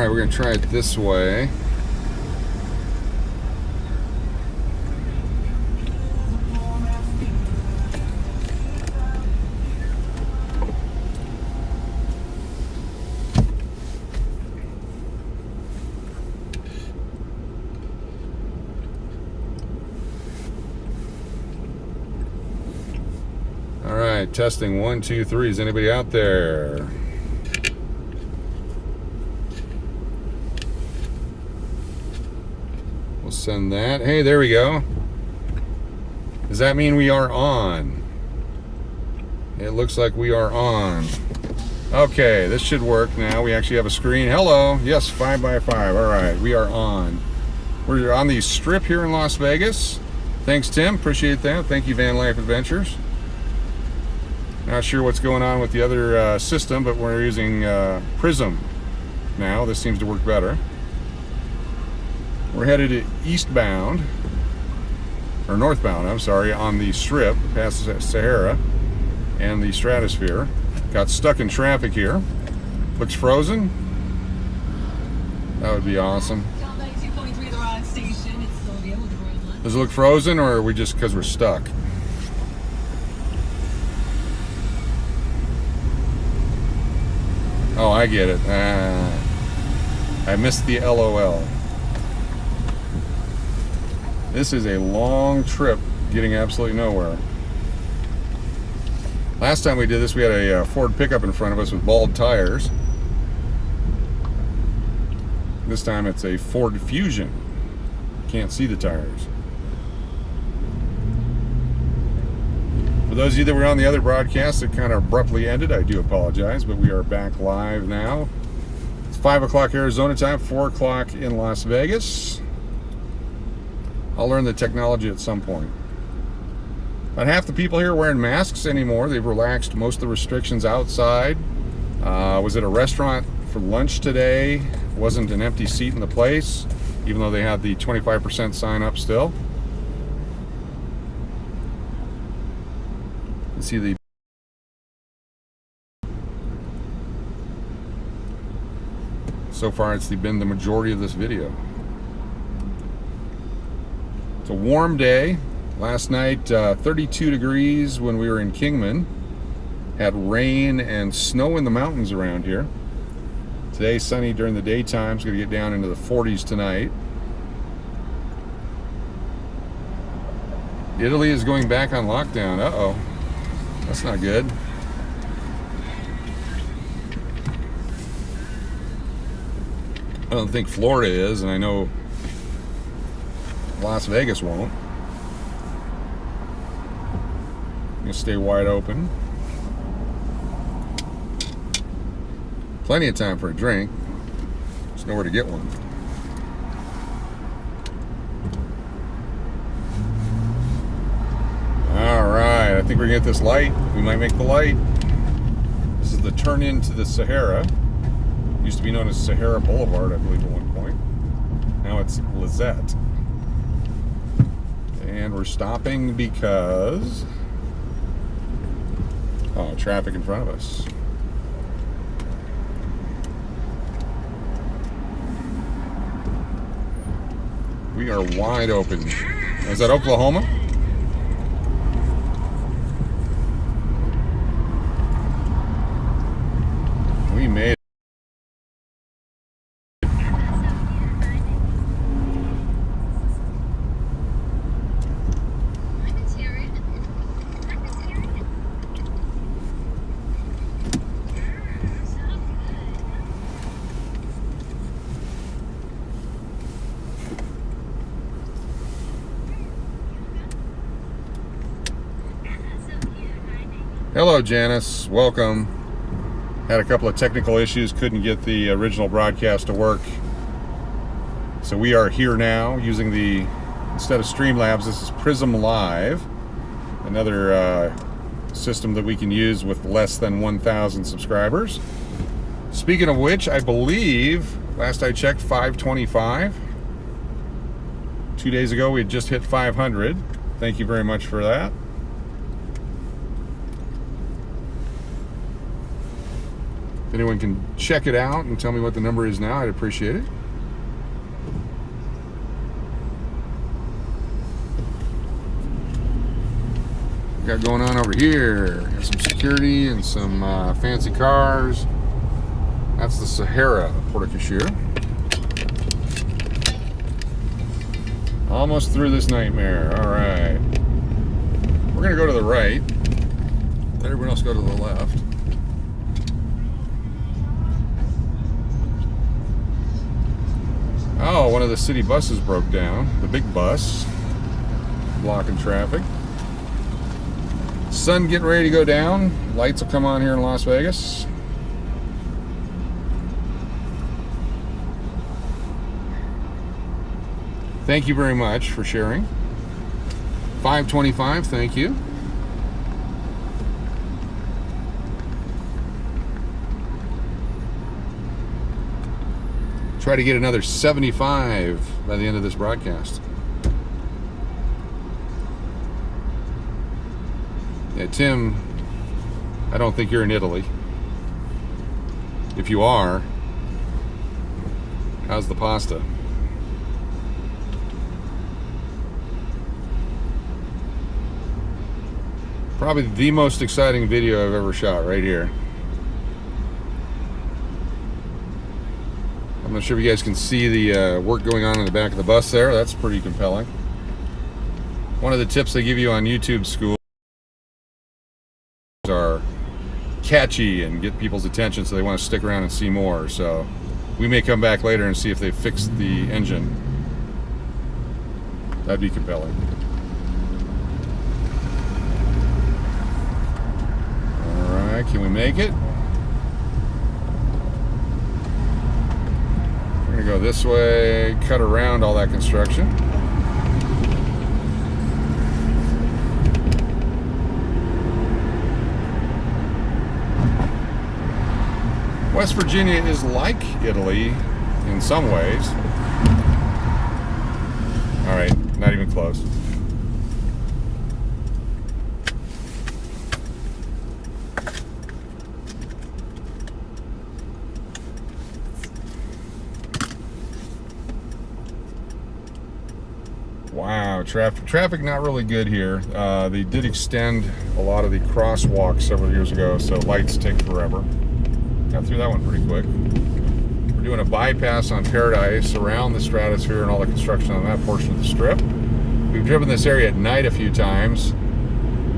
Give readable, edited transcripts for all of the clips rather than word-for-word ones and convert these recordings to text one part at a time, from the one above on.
Alright, we're going to try it this way. Alright, testing 1, 2, 3. Is anybody out there? We'll send that. Hey, there we go. Does that mean we are on? It looks like we are on. Okay, this should work now. We actually have a screen. Hello. Yes, 5x5. Alright, we are on. We're on the Strip here in Las Vegas. Thanks, Tim. Appreciate that. Thank you, Van Life Adventures. Not sure what's going on with the other system, but we're using Prism now. This seems to work better. We're headed eastbound, or northbound, I'm sorry, on the Strip, past the Sahara and the Stratosphere. Got stuck in traffic here. Looks frozen. That would be awesome. Does it look frozen, or are we just because we're stuck? Oh, I get it. I missed the LOL. This is a long trip getting absolutely nowhere. Last time we did this, we had a Ford pickup in front of us with bald tires. This time it's a Ford Fusion. Can't see the tires. For those of you that were on the other broadcast, it kind of abruptly ended. I do apologize, but we are back live now. It's 5 o'clock Arizona time, 4 o'clock in Las Vegas. I'll learn the technology at some point. About half the people here are wearing masks anymore. They've relaxed most of the restrictions outside. Was at a restaurant for lunch today. Wasn't an empty seat in the place, even though they had the 25% sign up still. Let's see the... So far it's been the majority of this video. It's a warm day. Last night, 32 degrees when we were in Kingman. Had rain and snow in the mountains around here. Today, sunny during the daytime. It's going to get down into the 40s tonight. Italy is going back on lockdown. Uh-oh. That's not good. I don't think Florida is, and I know Las Vegas won't. I'm gonna stay wide open. Plenty of time for a drink. There's nowhere to get one. Alright, I think we're gonna get this light. We might make the light. This is the turn into the Sahara. Used to be known as Sahara Boulevard, I believe, at one point. Now it's Lizette. And we're stopping because... oh, traffic in front of us. We are wide open. Is that Oklahoma? We made it. Hello, Janice. Welcome. Had a couple of technical issues. Couldn't get the original broadcast to work. So we are here now using the, instead of Streamlabs, this is Prism Live. Another system that we can use with less than 1,000 subscribers. Speaking of which, I believe, last I checked, 525. 2 days ago, we had just hit 500. Thank you very much for that. If anyone can check it out and tell me what the number is now, I'd appreciate it. Got going on over here. Got some security and some fancy cars. That's the Sahara Porte-Cochere. Almost through this nightmare. All right. We're going to go to the right. Let everyone else go to the left. Oh, one of the city buses broke down. The big bus. Blocking traffic. Sun getting ready to go down. Lights will come on here in Las Vegas. Thank you very much for sharing. 525, thank you. Try to get another 75 by the end of this broadcast. Yeah, Tim, I don't think you're in Italy. If you are, how's the pasta? Probably the most exciting video I've ever shot right here. I'm not sure if you guys can see the work going on in the back of the bus there. That's pretty compelling. One of the tips they give you on YouTube school are catchy and get people's attention so they want to stick around and see more. So we may come back later and see if they fixed the engine. That'd be compelling. Alright, can we make it? We're gonna go this way, cut around all that construction. West Virginia is like Italy in some ways. All right, not even close. Wow, traffic not really good here. They did extend a lot of the crosswalks several years ago, so lights take forever. Got through that one pretty quick. We're doing a bypass on Paradise around the stratosphere and all the construction on that portion of the strip. We've driven this area at night a few times,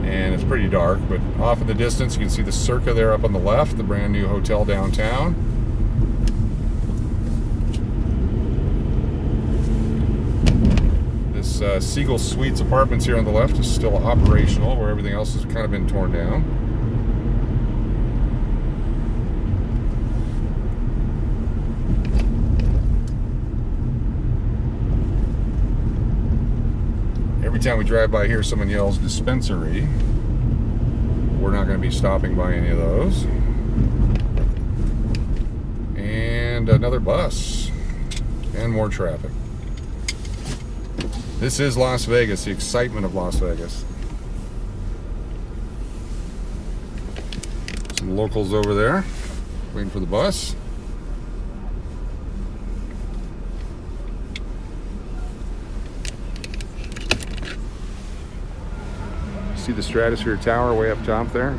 and it's pretty dark, but off in the distance you can see the Circa there up on the left, the brand new hotel downtown. This Siegel Suites Apartments here on the left is still operational, where everything else has kind of been torn down. Every time we drive by here, someone yells dispensary. We're not going to be stopping by any of those. And another bus. And more traffic. This is Las Vegas, the excitement of Las Vegas. Some locals over there, waiting for the bus. See the Stratosphere Tower way up top there?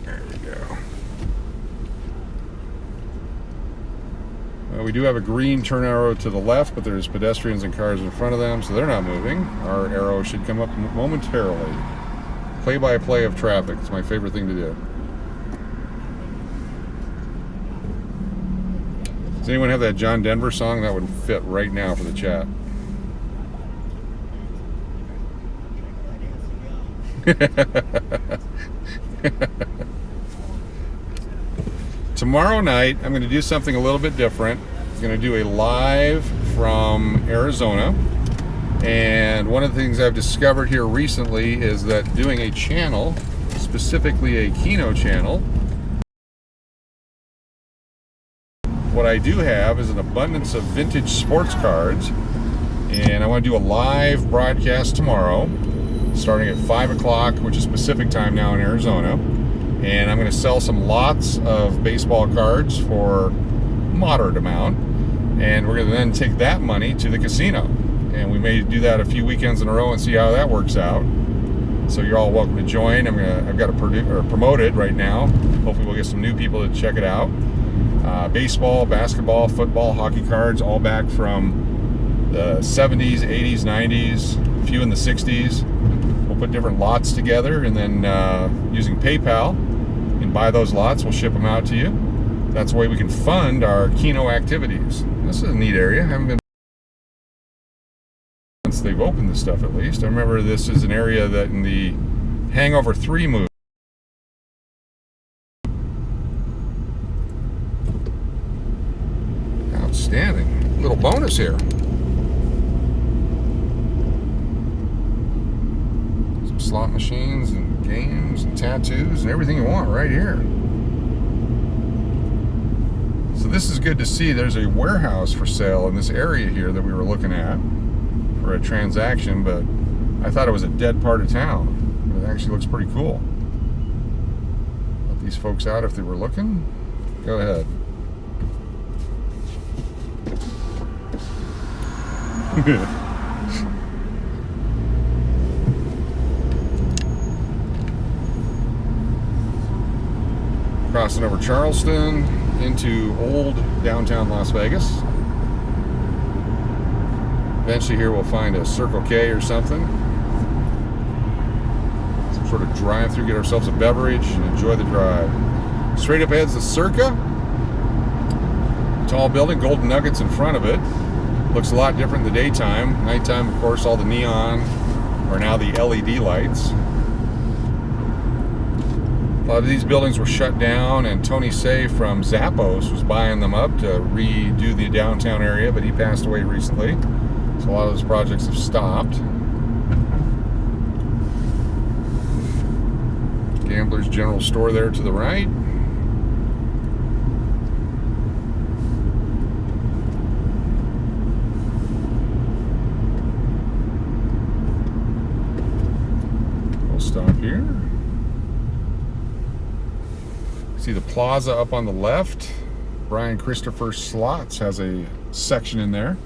There we go. Well, we do have a green turn arrow to the left, but there's pedestrians and cars in front of them, so they're not moving. Our arrow should come up momentarily. Play-by-play of traffic. It's my favorite thing to do. Does anyone have that John Denver song? That would fit right now for the chat. Tomorrow night, I'm going to do something a little bit different. I'm going to do a live from Arizona. And one of the things I've discovered here recently is that doing a channel, specifically a Kino channel, what I do have is an abundance of vintage sports cards, and I want to do a live broadcast tomorrow starting at 5 o'clock, which is Pacific time now in Arizona, and I'm going to sell some lots of baseball cards for a moderate amount, and we're going to then take that money to the casino, and we may do that a few weekends in a row and see how that works out. So you're all welcome to join. I've got to promote it right now. Hopefully we'll get some new people to check it out. Baseball, basketball, football, hockey cards, all back from the 70s, 80s, 90s, a few in the 60s. We'll put different lots together, and then using PayPal, you can buy those lots. We'll ship them out to you. That's the way we can fund our Keno activities. This is a neat area. I haven't been since they've opened this stuff, at least. I remember this is an area that in the Hangover 3 movie, outstanding. Little bonus here. Some slot machines and games and tattoos and everything you want right here. So this is good to see. There's a warehouse for sale in this area here that we were looking at for a transaction, but I thought it was a dead part of town. But it actually looks pretty cool. Let these folks out if they were looking. Go ahead. Crossing over Charleston into old downtown Las Vegas. Eventually here we'll find a Circle K or something. Some sort of drive-through, get ourselves a beverage and enjoy the drive. Straight up ahead's the Circa. Tall building, golden nuggets in front of it. Looks a lot different in the daytime. Nighttime, of course, all the neon are now the LED lights. A lot of these buildings were shut down, and Tony Say from Zappos was buying them up to redo the downtown area, but he passed away recently. So a lot of those projects have stopped. Gambler's General Store there to the right. We'll stop here. See the plaza up on the left. Brian Christopher Slots has a section in there.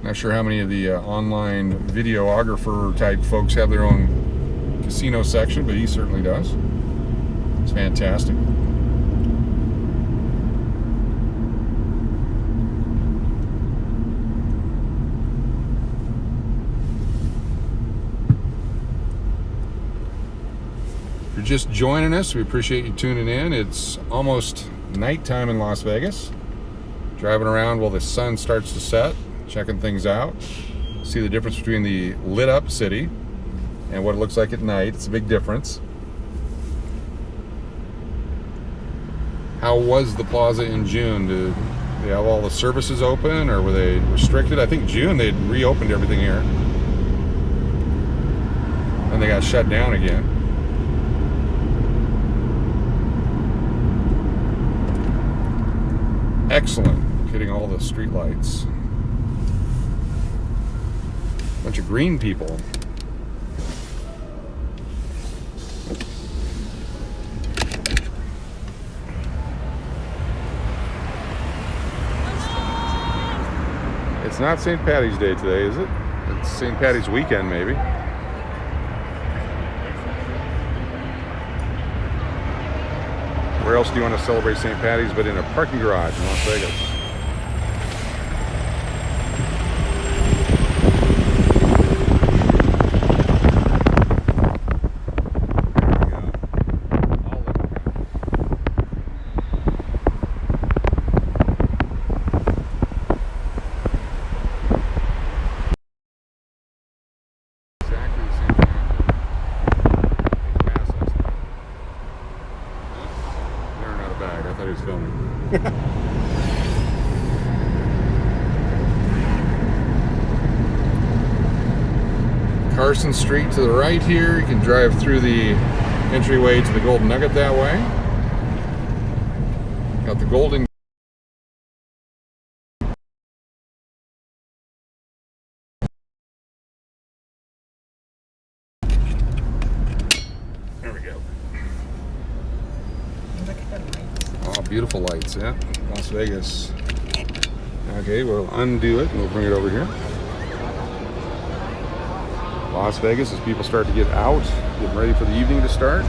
Not sure how many of the online videographer type folks have their own casino section, but he certainly does. It's fantastic. If you're just joining us, we appreciate you tuning in. It's almost nighttime in Las Vegas. Driving around while the sun starts to set, checking things out. See the difference between the lit up city and what it looks like at night. It's a big difference. How was the plaza in June? Did they have all the services open, or were they restricted? I think June they'd reopened everything here. And they got shut down again. Excellent. Hitting all the street lights. Bunch of green people. It's not St. Patty's Day today, is it? It's St. Patty's weekend, maybe. Where else do you want to celebrate St. Patty's but in a parking garage in Las Vegas? Carson Street to the right here. You can drive through the entryway to the Golden Nugget that way. Got the Golden. There we go. Look at the lights. Oh, beautiful lights, yeah. Las Vegas. Okay, we'll undo it and we'll bring it over here. Las Vegas, as people start to get out, getting ready for the evening to start.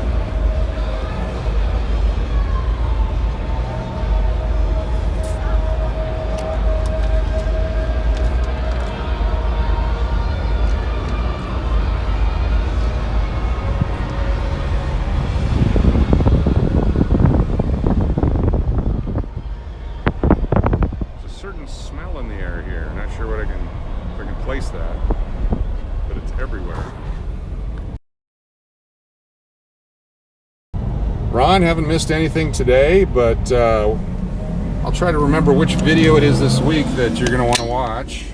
There's a certain smell in the air here. Not sure what if I can place that. But it's everywhere. Ron, haven't missed anything today, but I'll try to remember which video it is this week that you're going to want to watch.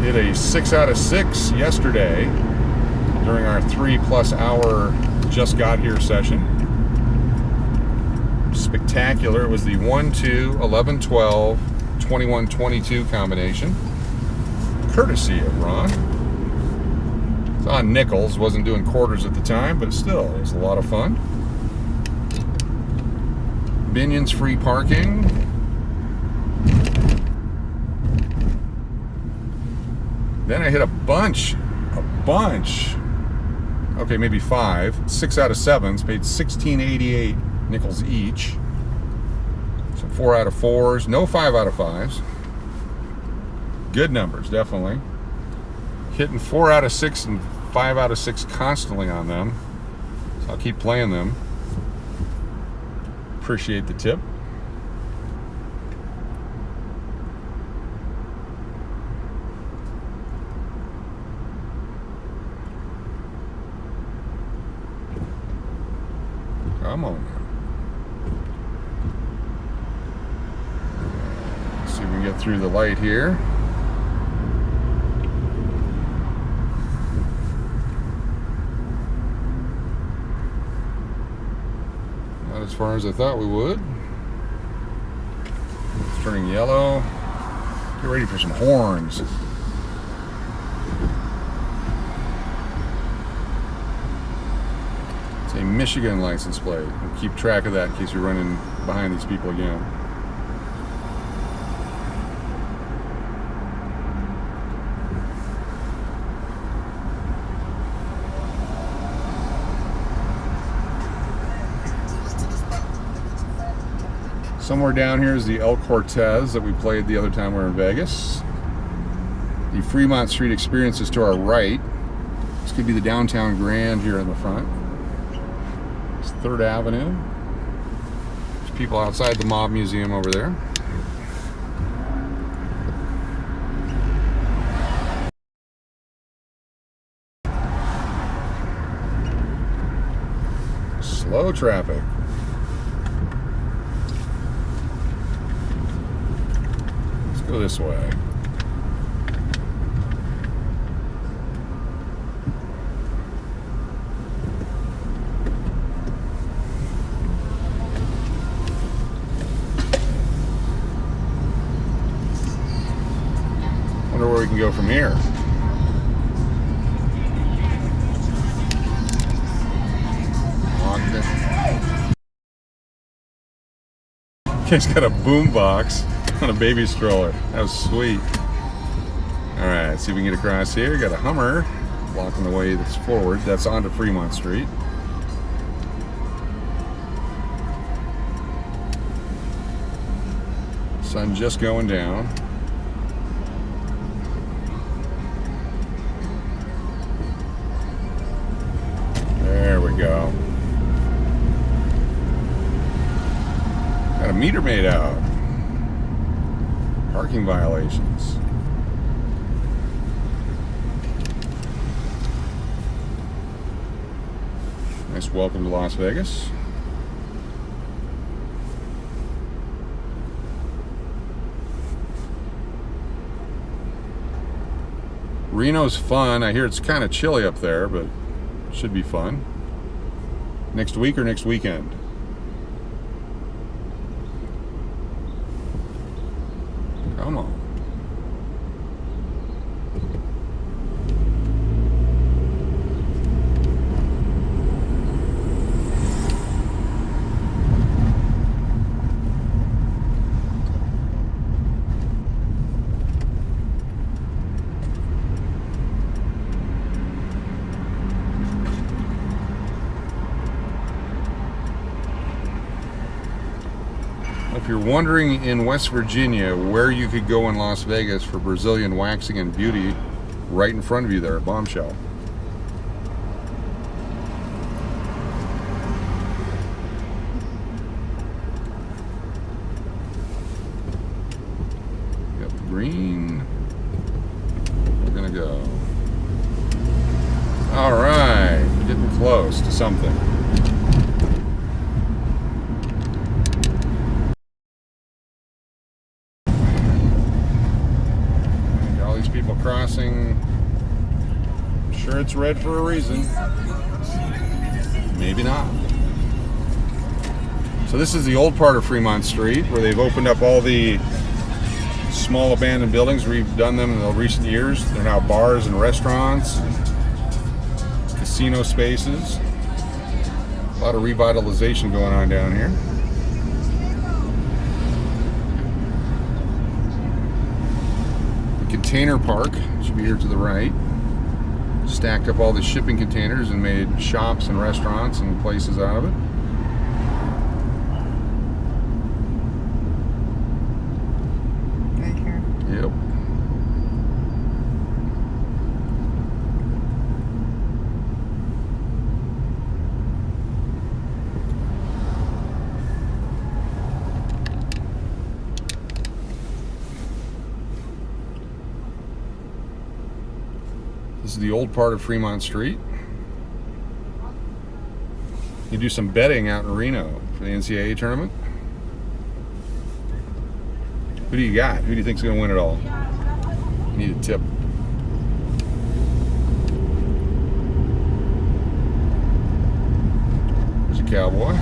Did a 6 out of 6 yesterday during our 3+ hour just got here session. Spectacular. It was the 1-2, 11-12, 21-22 combination, courtesy of Ron. It's on nickels, wasn't doing quarters at the time, but still, it was a lot of fun. Binion's free parking. Then I hit a bunch. Okay, maybe 5. 6 out of 7s, paid $16.88 nickels each. Some 4 out of 4s, no 5 out of 5s. Good numbers, definitely. Hitting 4 out of 6 and 5 out of 6 constantly on them. So I'll keep playing them. Appreciate the tip. Come on now. Let's see if we can get through the light here. Not as far as I thought we would. It's turning yellow. Get ready for some horns. It's a Michigan license plate. We'll keep track of that in case you're running behind these people again. Somewhere down here is the El Cortez that we played the other time we were in Vegas. The Fremont Street Experience is to our right. This could be the Downtown Grand here in the front. It's 3rd Avenue. There's people outside the Mob Museum over there. Slow traffic. Let's go this way. Wonder where we can go from here. He's got a boom box on a baby stroller. That was sweet. All right, see if we can get across here. Got a Hummer blocking the way that's forward. That's onto Fremont Street. Sun just going down. There we go. Got a meter made out. Parking violations. Nice welcome to Las Vegas. Reno's fun. I hear it's kind of chilly up there, but Should be fun. Next week or next weekend? Come on. If you're wondering in West Virginia where you could go in Las Vegas for Brazilian waxing and beauty, right in front of you there at Bombshell. Got the green. We're gonna go. All right, getting close to something. People crossing. I'm sure it's red for a reason. Maybe not. So this is the old part of Fremont Street where they've opened up all the small abandoned buildings, redone them in the recent years. They're now bars and restaurants, and casino spaces. A lot of revitalization going on down here. Container park should be here to the right. Stacked up all the shipping containers and made shops and restaurants and places out of it. Right here. Yep. This is the old part of Fremont Street. You do some betting out in Reno for the NCAA tournament. Who do you got? Who do you think's going to win it all? You need a tip. There's a cowboy.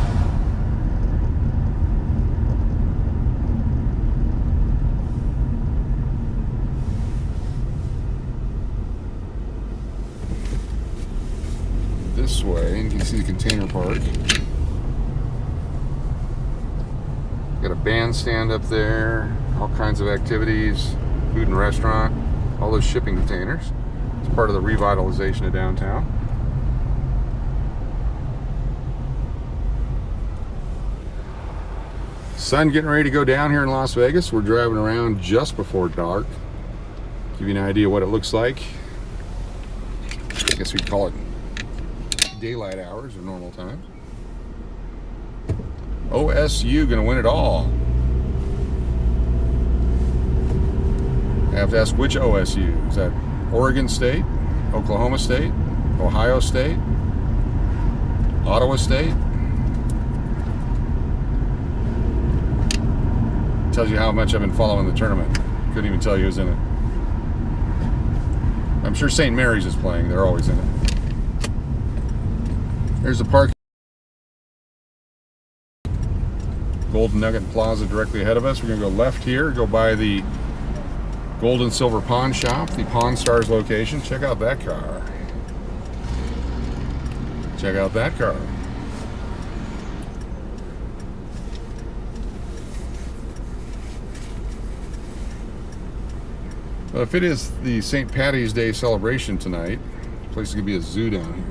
This way, and you can see the container park. Got a bandstand up there, all kinds of activities, food and restaurant, all those shipping containers. It's part of the revitalization of downtown. Sun getting ready to go down here in Las Vegas. We're driving around just before dark. Give you an idea what it looks like. I guess we'd call it daylight hours or normal times. OSU gonna win it all. I have to ask which OSU. Is that Oregon State, Oklahoma State, Ohio State, Ottawa State? Tells you how much I've been following the tournament. Couldn't even tell you who's in it. I'm sure St. Mary's is playing. They're always in it. There's the park. Golden Nugget Plaza directly ahead of us. We're going to go left here, go by the Gold and Silver Pawn Shop, the Pawn Stars location. Check out that car. Check out that car. Well, if it is the St. Patty's Day celebration tonight, the place is going to be a zoo down here.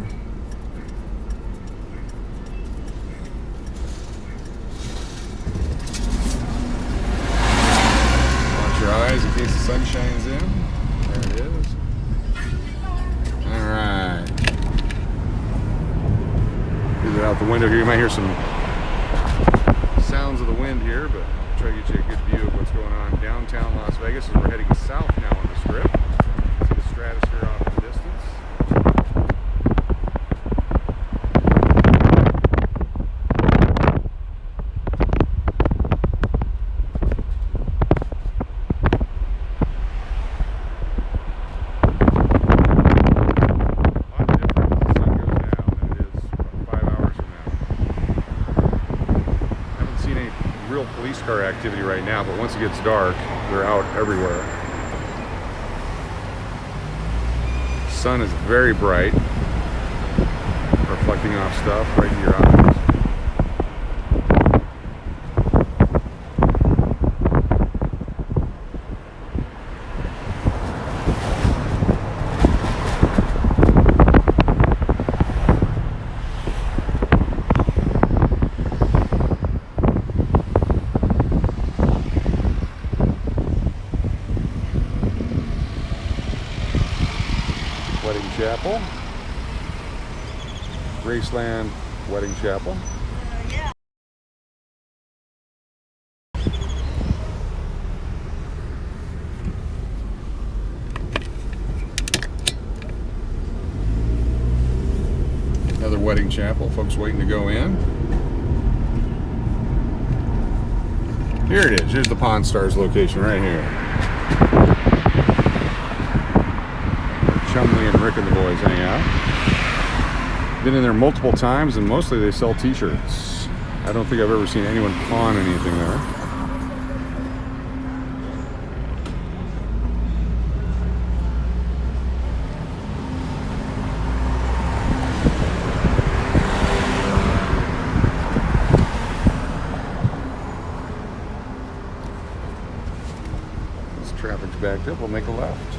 Eyes in case the sun shines in. There it is. Alright. Get it out the window here. You might hear some sounds of the wind here, but I'll try to get you a good view of what's going on downtown Las Vegas as we're heading south now on the strip. See the stratosphere off in the distance. real police car activity right now, but once it gets dark, they're out everywhere. Sun is very bright, reflecting off stuff right in your eyes. Wedding Chapel, Graceland Wedding Chapel. Yeah. Another wedding chapel, folks waiting to go in. Here it is, here's the Pawn Stars location right here. Chumley and Rick and the boys hang out. Been in there multiple times, and mostly they sell t-shirts. I don't think I've ever seen anyone pawn anything there. This traffic's backed up, we'll make a left.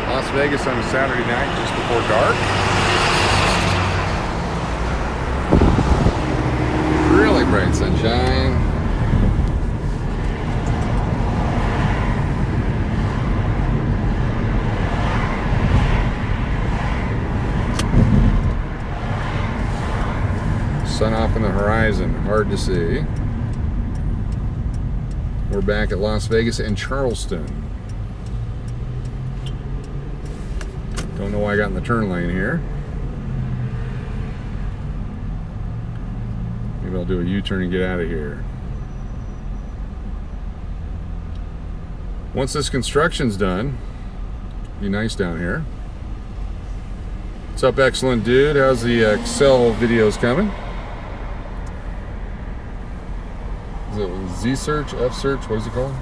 Las Vegas on a Saturday night just before dark. Really bright sunshine. Sun off in the horizon, hard to see. We're back at Las Vegas and Charleston. Don't know why I got in the turn lane here. Maybe I'll do a U-turn and get out of here. Once this construction's done, be nice down here. What's up, excellent dude? How's the Excel videos coming? Is it Z-search, F-search, what is it called?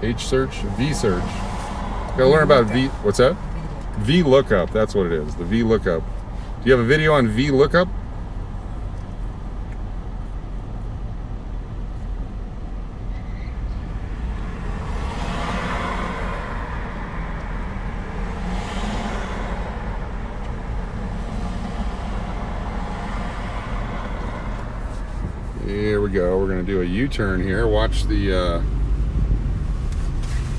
H-search, V-search. Gotta learn about V, what's that? VLOOKUP, that's what it is, the VLOOKUP. Do you have a video on VLOOKUP? Here we go, we're gonna do a U-turn here. Watch the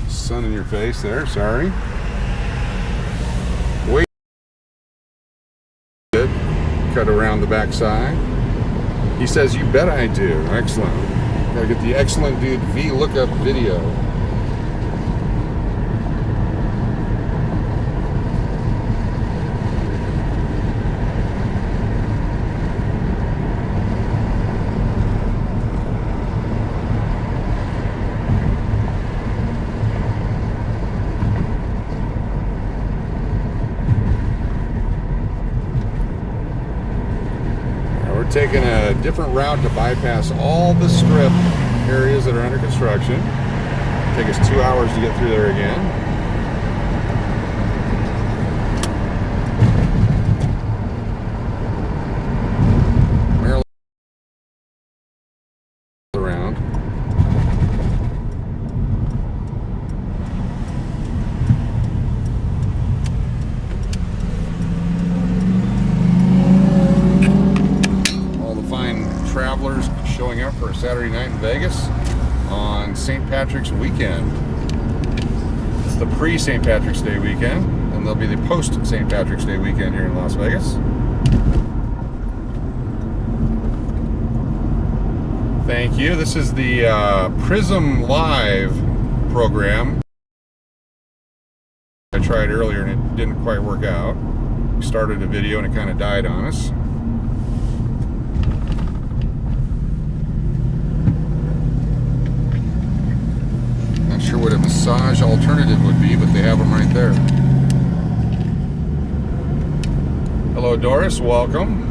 sun in your face there, sorry. Wait. Good. Cut around the backside. He says, you bet I do. Excellent. Gotta get the excellent dude VLOOKUP video. Taking a different route to bypass all the strip areas that are under construction. Take us 2 hours to get through there again. Maryland around. St. Patrick's weekend. It's the pre-St. Patrick's Day weekend, and there'll be the post-St. Patrick's Day weekend here in Las Vegas. Thank you. This is the Prism Live program. I tried earlier and it didn't quite work out. We started a video and it kind of died on us. Not sure what a massage alternative would be, but they have them right there. Hello, Doris. Welcome.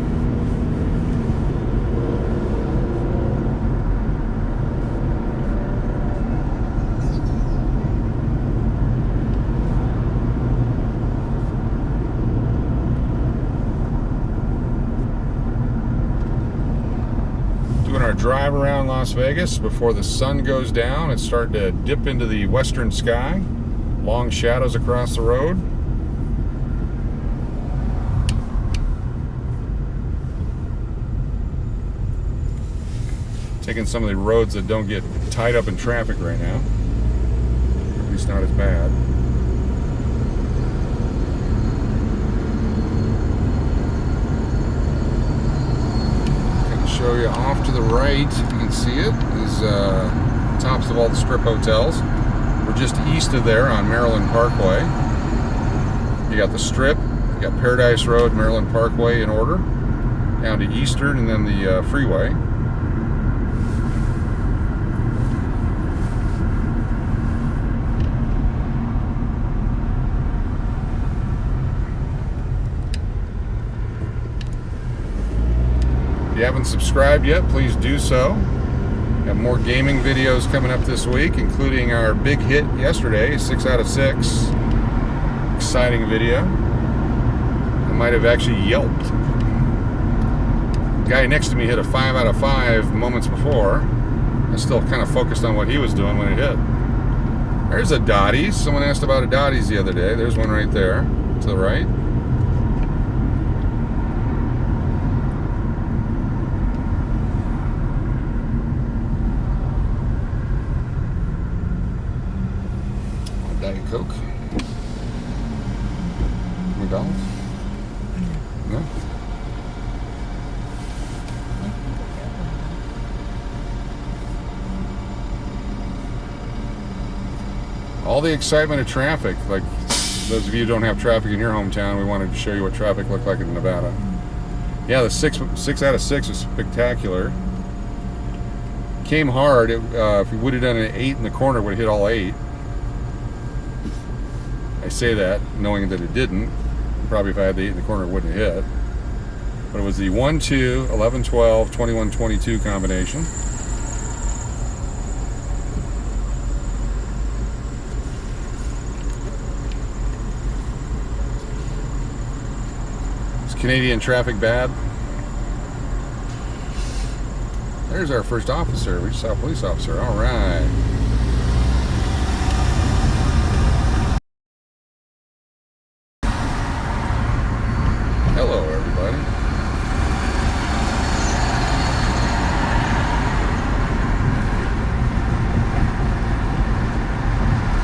Our drive around Las Vegas before the sun goes down. It's starting to dip into the western sky. Long shadows across the road. Taking some of the roads that don't get tied up in traffic right now. At least not as bad. Show you off to the right, you can see it, is tops of all the strip hotels. We're just east of there on Maryland Parkway. You got the strip, you got Paradise Road, Maryland Parkway in order, down to Eastern, and then the freeway. If you haven't subscribed yet, please do so. We have more gaming videos coming up this week, including our big hit yesterday, 6 out of 6. Exciting video. I might have actually yelped. The guy next to me hit a 5 out of 5 moments before. I still kind of focused on what he was doing when it hit. There's a Dottie's. Someone asked about a Dottie's the other day. There's one right there to the right. Diet Coke. McDonald's? No? All the excitement of traffic, like those of you who don't have traffic in your hometown, we wanted to show you what traffic looked like in Nevada. Yeah, the 6 out of 6 was spectacular. Came hard. If we would have done an 8 in the corner, it would have hit all 8. I say that knowing that it didn't. Probably if I had the 8 in the corner, it wouldn't have hit. But it was the 1-2, 11-12, 21-22 combination. Is Canadian traffic bad? There's our first officer. We just saw a police officer. All right. Hello, everybody.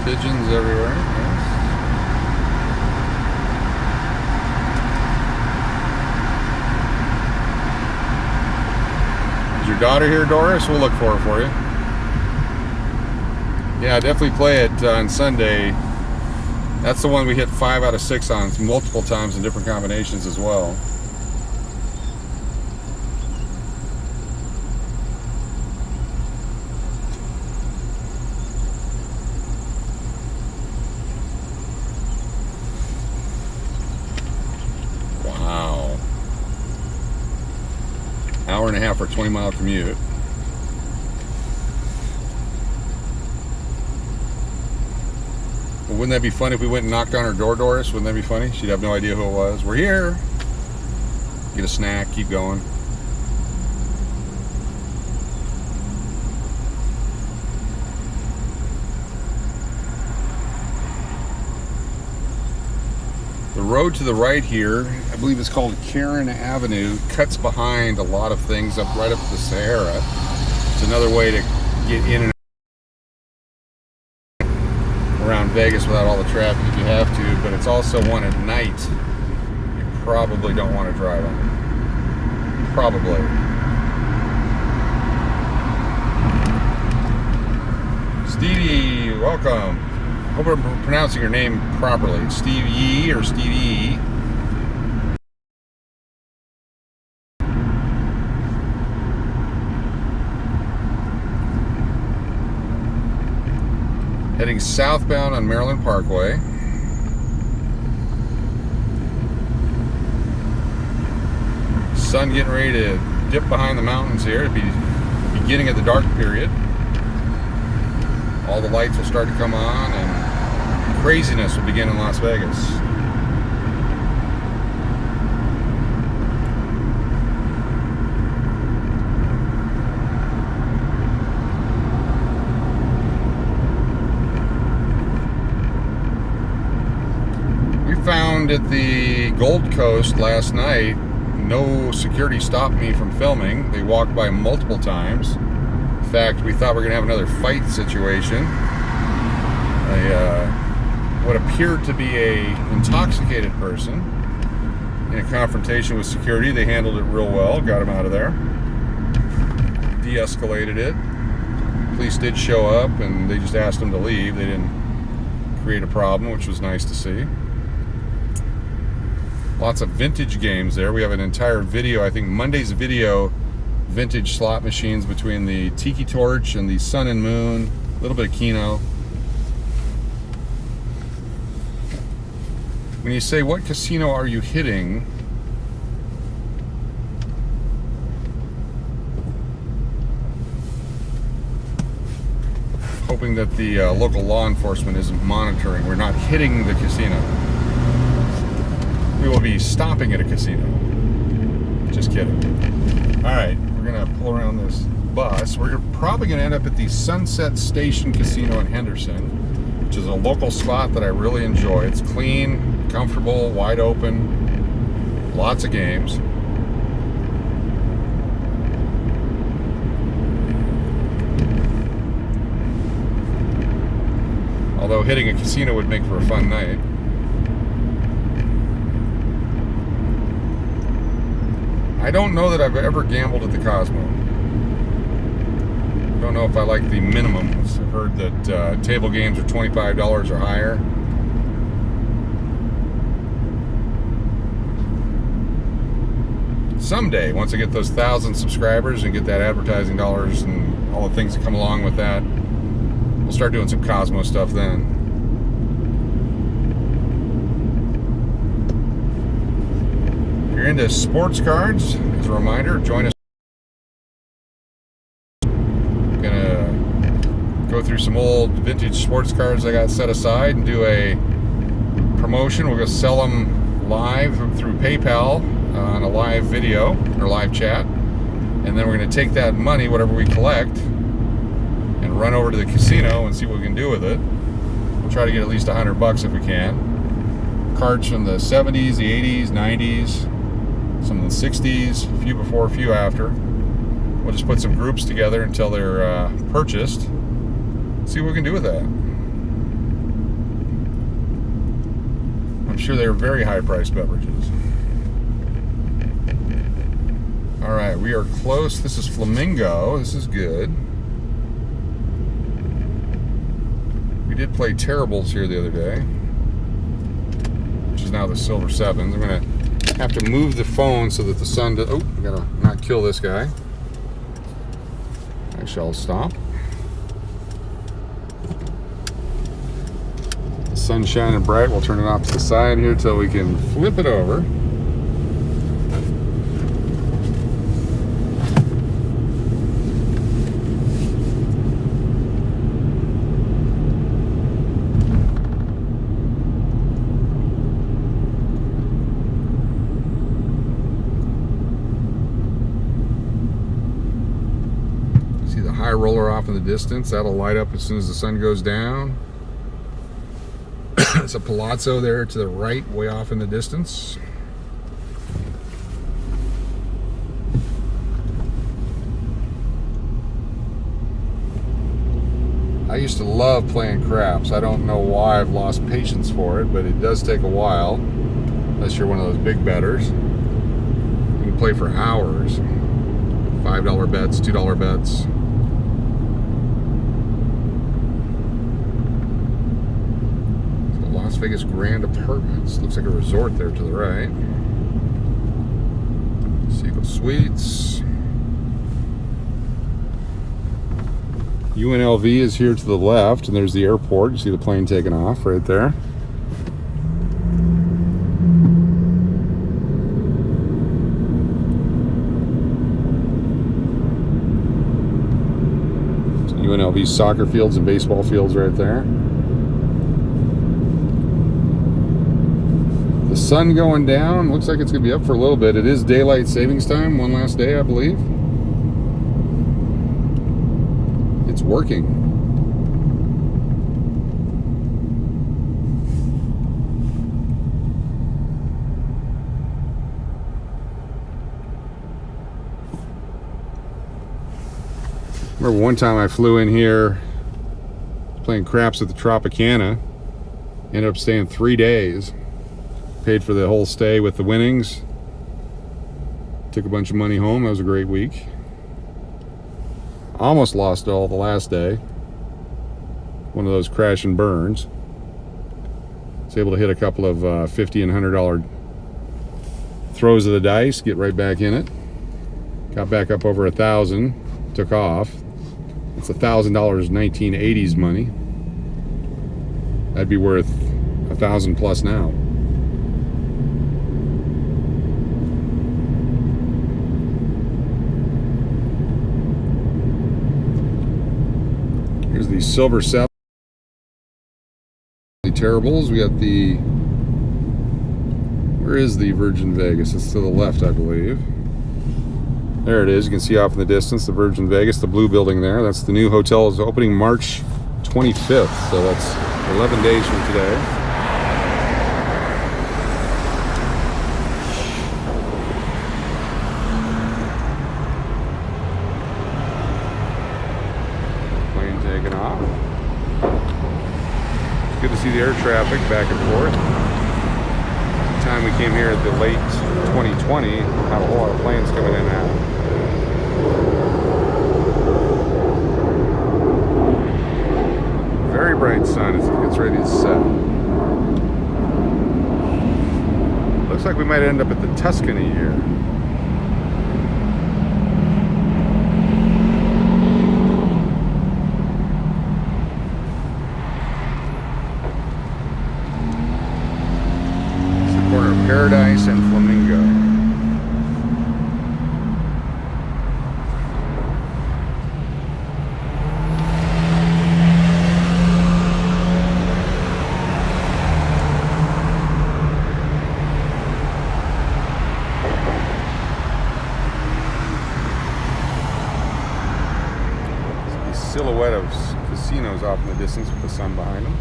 Pigeons everywhere. Yes. Is your daughter here, Doris? We'll look for her for you. Yeah, definitely play it on Sunday. That's the one we hit 5 out of 6 on multiple times in different combinations as well. Wow. Hour and a half for a 20-mile commute. Well, wouldn't that be funny if we went and knocked on her door, Doris? Wouldn't that be funny? She'd have no idea who it was. We're here. Get a snack, keep going. The road to the right here, I believe it's called Karen Avenue, cuts behind a lot of things up right up to the Sahara. It's another way to get in and around Vegas without all the traffic if you have to, but it's also one at night you probably don't want to drive on. Probably. Stevie, welcome. Hope I'm pronouncing your name properly. Steve Yee or Stevie? Heading southbound on Maryland Parkway. Sun getting ready to dip behind the mountains here. It'll be beginning of the dark period. All the lights will start to come on and craziness will begin in Las Vegas. We found at the Gold Coast last night, no security stopped me from filming. They walked by multiple times. In fact, we thought we were going to have another fight situation. What appeared to be a intoxicated person in a confrontation with security. They handled it real well, got him out of there, de-escalated it. Police did show up and they just asked him to leave. They didn't create a problem, which was nice to see. Lots of vintage games there. We have an entire video, I think Monday's video, vintage slot machines between the Tiki Torch and the Sun and Moon, a little bit of Keno. When you say, what casino are you hitting? Hoping that the local law enforcement isn't monitoring. We're not hitting the casino. We will be stopping at a casino. Just kidding. All right, we're gonna pull around this bus. We're probably gonna end up at the Sunset Station Casino in Henderson, which is a local spot that I really enjoy. It's clean, comfortable, wide open, lots of games. Although hitting a casino would make for a fun night. I don't know that I've ever gambled at the Cosmo. Don't know if I like the minimums. I've heard that table games are $25 or higher. Someday, once I get those 1,000 subscribers and get that advertising dollars and all the things that come along with that, we'll start doing some Cosmo stuff then. If you're into sports cards, as a reminder, join us. I'm gonna go through some old vintage sports cards I got set aside and do a promotion. We're gonna sell them live through PayPal on a live video or live chat, and then we're gonna take that money, whatever we collect, and run over to the casino and see what we can do with it. We'll try to get at least $100 if we can. Cards from the 70s, the 80s, 90s, some of the 60s, a few before, a few after. We'll just put some groups together until they're purchased. See what we can do with that. I'm sure they're very high-priced beverages. All right, we are close. This is Flamingo. This is good. We did play Terribles here the other day, which is now the Silver Sevens. I'm gonna have to move the phone so that the sun does. Oh, I gotta not kill this guy. I shall stop. The sun's shining bright. We'll turn it off to the side here till we can flip it over. High roller off in the distance. That'll light up as soon as the sun goes down. It's a palazzo there to the right, way off in the distance. I used to love playing craps. I don't know why I've lost patience for it, but it does take a while, unless you're one of those big bettors. You can play for hours. $5 bets, $2 bets. So Las Vegas Grand Apartments. Looks like a resort there to the right. Seagull Suites. UNLV is here to the left, and there's the airport. You see the plane taking off right there. UNLV soccer fields and baseball fields right there. The sun going down. Looks like it's going to be up for a little bit. It is daylight savings time. One last day, I believe. It's working. Remember one time I flew in here playing craps at the Tropicana. Ended up staying 3 days. Paid for the whole stay with the winnings. Took a bunch of money home. That was a great week. Almost lost it all the last day. One of those crash and burns. Was able to hit a couple of $50 and $100 throws of the dice, get right back in it. Got back up over 1,000. Took off. It's $1,000 1980s money. That'd be worth 1,000 plus now. Here's the Silver South. The Terribles. We got the. Where is the Virgin Vegas? It's to the left, I believe. There it is. You can see off in the distance the Virgin Vegas, the blue building there. That's the new hotel. Is opening March 25th, so that's 11 days from today. Plane taking off. It's good to see the air traffic back and forth. The time we came here at the late 2020, had a whole lot of planes coming in and out. Very bright sun as it gets ready to set. Looks like we might end up at the Tuscany here. It's the corner of Paradise and Flamingo. Silhouette of casinos off in the distance with the sun behind them.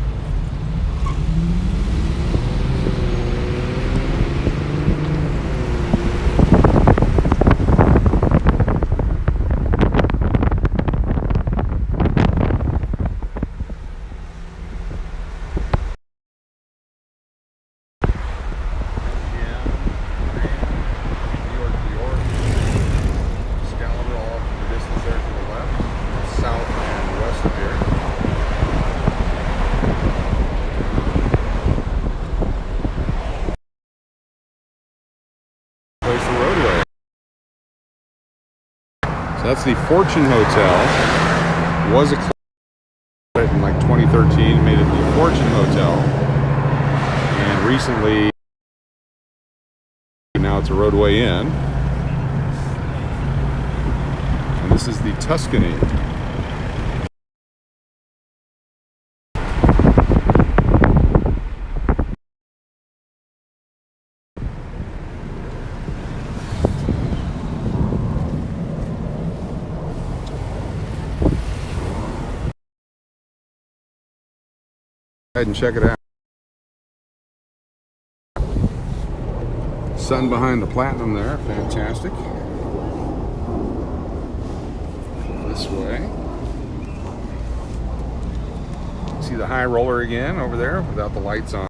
That's the Fortune Hotel. Was a club in like 2013, made it the Fortune Hotel, and recently now it's a Roadway Inn. And this is the Tuscany. And check it out. Sun behind the platinum there, fantastic. This way. See the high roller again over there without the lights on.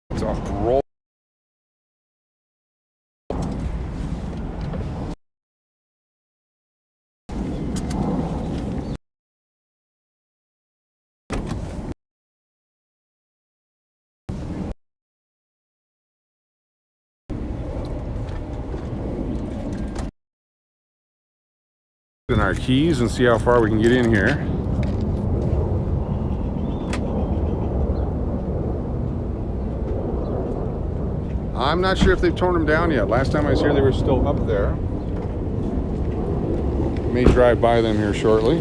It's off roll. In our keys and see how far we can get in here. I'm not sure if they've torn them down yet. Last time I was here, they were still up there. May drive by them here shortly.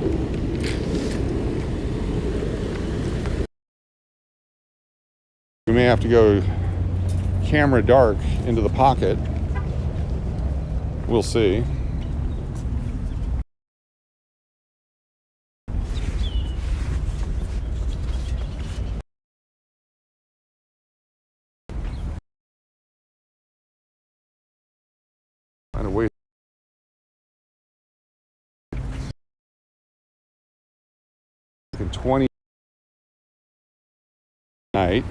We may have to go camera dark into the pocket. We'll see. Find a way. 20 night.